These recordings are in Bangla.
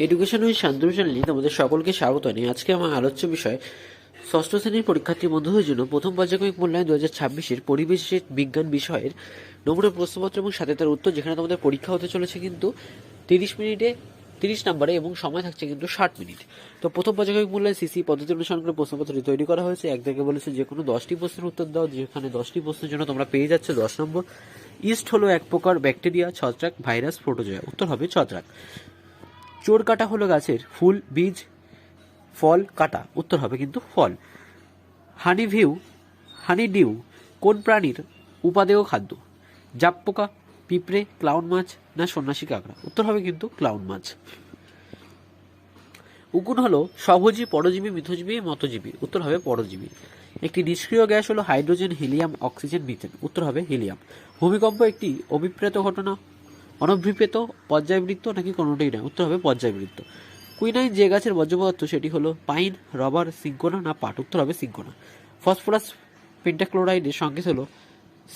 এডুকেশন উইথ শান্তনু চ্যানেলে তোমাদের সকলকে স্বাগত জানাই। আজকে আমার আলোচ্য বিষয় ষষ্ঠ শ্রেণীর পরীক্ষার্থী বন্ধুদের জন্য প্রথম পর্যায়ক্রমিক মূল্যায়ন 2026-এর পরিবেশ বিজ্ঞান বিষয়ের নমুনা প্রশ্নপত্র এবং সাথে তার উত্তর, যেখানে তোমাদের পরীক্ষা হতে চলেছে কিন্তু 30 নম্বরে এবং সময় থাকছে কিন্তু 60 মিনিট। তো প্রথম পর্যায়ক্রমিক মূল্যায়ন সিসি পদ্ধতি অনুসরণ করে প্রশ্নপত্রটি তৈরি করা হয়েছে। এক থেকে বলেছে যে কোনো 10টি প্রশ্নের উত্তর দাও, যেখানে 10টি প্রশ্নের জন্য তোমরা পেয়ে যাচ্ছে 10 নম্বর। ইস্ট হলো এক প্রকার ব্যাকটেরিয়া, ছত্রাক, ভাইরাস, প্রোটোজোয়া। উত্তর হবে ছত্রাক। চোর কাটা হলো গাছের ফুল, বীজ, ফল কাটা। উত্তর হবে কিন্তু ফল। হানি ডিউ কোন প্রাণীর উপাদেয় খাদ্য? জাপ পোকা, পিঁপড়ে, ক্লাউন মাছ না সন্ন্যাসী কাঁকড়া? উত্তর হবে কিন্তু ক্লাউন মাছ। উকুন হলো স্বভোজী, পরজীবী, মিথজীবী, মতজীবী? উত্তর হবে পরজীবী। একটি নিষ্ক্রিয় গ্যাস হলো হাইড্রোজেন, হিলিয়াম, অক্সিজেন, মিথেন? উত্তর হবে হিলিয়াম। ভূমিকম্প একটি অভিপ্রেত ঘটনা, অনভিপ্রেত, পর্যায়বৃত্ত নাকি কোনোটাই নয়? উত্তর হবে পর্যায়বৃত্ত। কুইনাইন যে গাছের বর্জ্য পদার্থ সেটি হলো পাইন, রবার, সিঙ্কোনা না পাট? উত্তর হবে সিঙ্কোনা। ফসফরাস পেন্টাক্লোরাইডের সংকেত হলো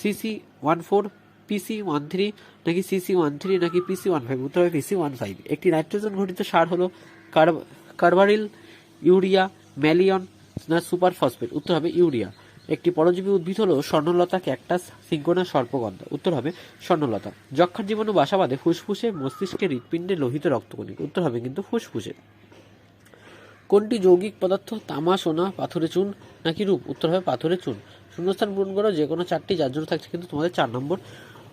CC14, PC13 নাকি CC13 নাকি PC15? উত্তর হবে PC15। একটি নাইট্রোজেন ঘটিত সার হলো কার্বারিল, ইউরিয়া, ম্যালিয়ন না সুপার ফসফেট? উত্তর হবে ইউরিয়া। একটি পরজীবী উদ্ভিদ হলো স্বর্ণলতা, ক্যাকটাস, সিঙ্কোনা, সর্পগন্ধা? উত্তর হবে স্বর্ণলতা। যক্ষার জীবাণু বাসা বাঁধে ফুসফুসে, মস্তিষ্কে, হৃৎপিণ্ডে, লোহিত রক্তকণিকা? উত্তর হবে কিন্তু ফুসফুসে। কোনটি যৌগিক পদার্থ? তামা, সোনা, পাথরে চুন নাকি রূপ? উত্তর হবে পাথরে চুন। শূন্যস্থান পূরণ করো যে কোনো 4টি, যার জন্য থাকছে কিন্তু তোমাদের 4 নম্বর।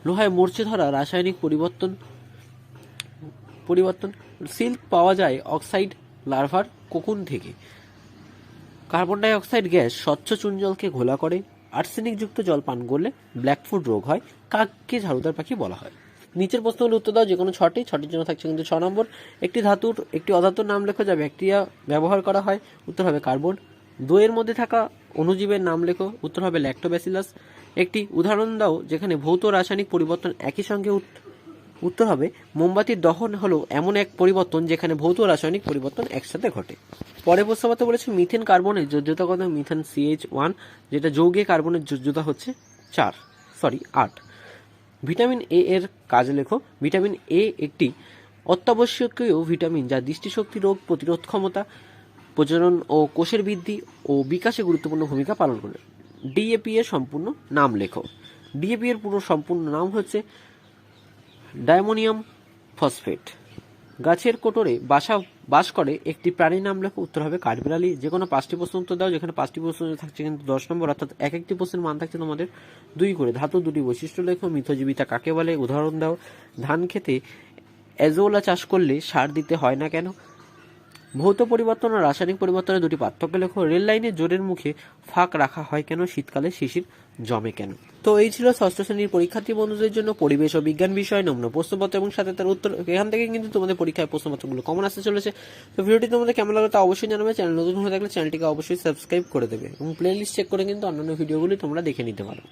লোহায় মরচে ধরা রাসায়নিক পরিবর্তন। সিল্ক পাওয়া যায় অক্সাইড লার্ভার কোকুন থেকে। কার্বন ডাই অক্সাইড গ্যাস স্বচ্ছ চুন জলকে ঘোলা করে। আর্সেনিকযুক্ত জল পান করলে ব্ল্যাকফুট রোগ হয়। কাককে ঝাড়ুদার পাখি বলা হয়? নিচের প্রশ্নগুলো উত্তর দাও যে কোনো 6টির জন্য থাকছে কিন্তু 6 নম্বর। একটি অধাতুর নাম লেখো যা ব্যাকটেরিয়া ব্যবহার করা হয়? উত্তর হবে কার্বন। দইয়ের মধ্যে থাকা অণুজীবের নাম লেখো? উত্তর হবে ল্যাক্টোব্যাসিলাস। একটি উদাহরণ দাও যেখানে ভৌত রাসায়নিক পরিবর্তন একই সঙ্গে উত্তর হবে মোমবাতির দহন হলো এমন এক পরিবর্তন যেখানে ভৌত রাসায়নিক পরিবর্তন একসাথে ঘটে। পরে প্রশ্নপত্র বলেছে মিথেন কার্বনের যোজ্যতা কত? মিথেন CH1, যেটা যৌগে কার্বনের যোজ্যতা হচ্ছে 8। ভিটামিন এ এর কাজ লেখো? ভিটামিন এ একটি অত্যাবশ্যকীয় ভিটামিন যা দৃষ্টিশক্তি, রোগ প্রতিরোধ ক্ষমতা, প্রজনন ও কোষের বৃদ্ধি ও বিকাশে গুরুত্বপূর্ণ ভূমিকা পালন করে। DAP এর সম্পূর্ণ নাম লেখো? DAP এর পুরো সম্পূর্ণ নাম হচ্ছে ডায়মোনিয়াম ফসফেট। গাছের কোটরে বাস করে একটি প্রাণীর নাম লেখো? উত্তর হবে কাঠবিড়ালি। যে কোনো 5টি প্রশ্ন উত্তর দাও, যেখানে 5টি প্রশ্ন থাকছে কিন্তু 10 নম্বর, অর্থাৎ একটি প্রশ্নের মান থাকছে তোমাদের 2 করে। ধাতু 2টি বৈশিষ্ট্য লেখো? মিথজীবিতা কাকে বলে? উদাহরণ দাও। ধান খেতে অ্যাজোলা চাষ করলে সার দিতে হয় না কেন? ভৌত পরিবর্তন ও রাসায়নিক পরিবর্তনের 2টি পার্থক্য লেখো? রেল লাইনে জোরের মুখে ফাঁক রাখা হয় কেন? শীতকালে শিশির জমে কেন? তো এই ছিল ষষ্ঠ শ্রেণীর পরীক্ষার্থী বন্ধুদের জন্য পরিবেশ ও বিজ্ঞান বিষয় নমুনা প্রশ্নপত্র এবং সাথে তার উত্তর। এখান থেকে কিন্তু তোমাদের পরীক্ষায় প্রশ্নপত্রগুলো কমন আসতে চলেছে। তো ভিডিওটি তোমাদের কেমন লাগলো তা অবশ্যই জানাবে। চ্যানেল নতুন হয়ে থাকলে চ্যানেলটিকে অবশ্যই সাবস্ক্রাইব করে দেবে এবং প্লে লিস্ট চেক করে কিন্তু অন্যান্য ভিডিওগুলি তোমরা দেখে নিতে পারো।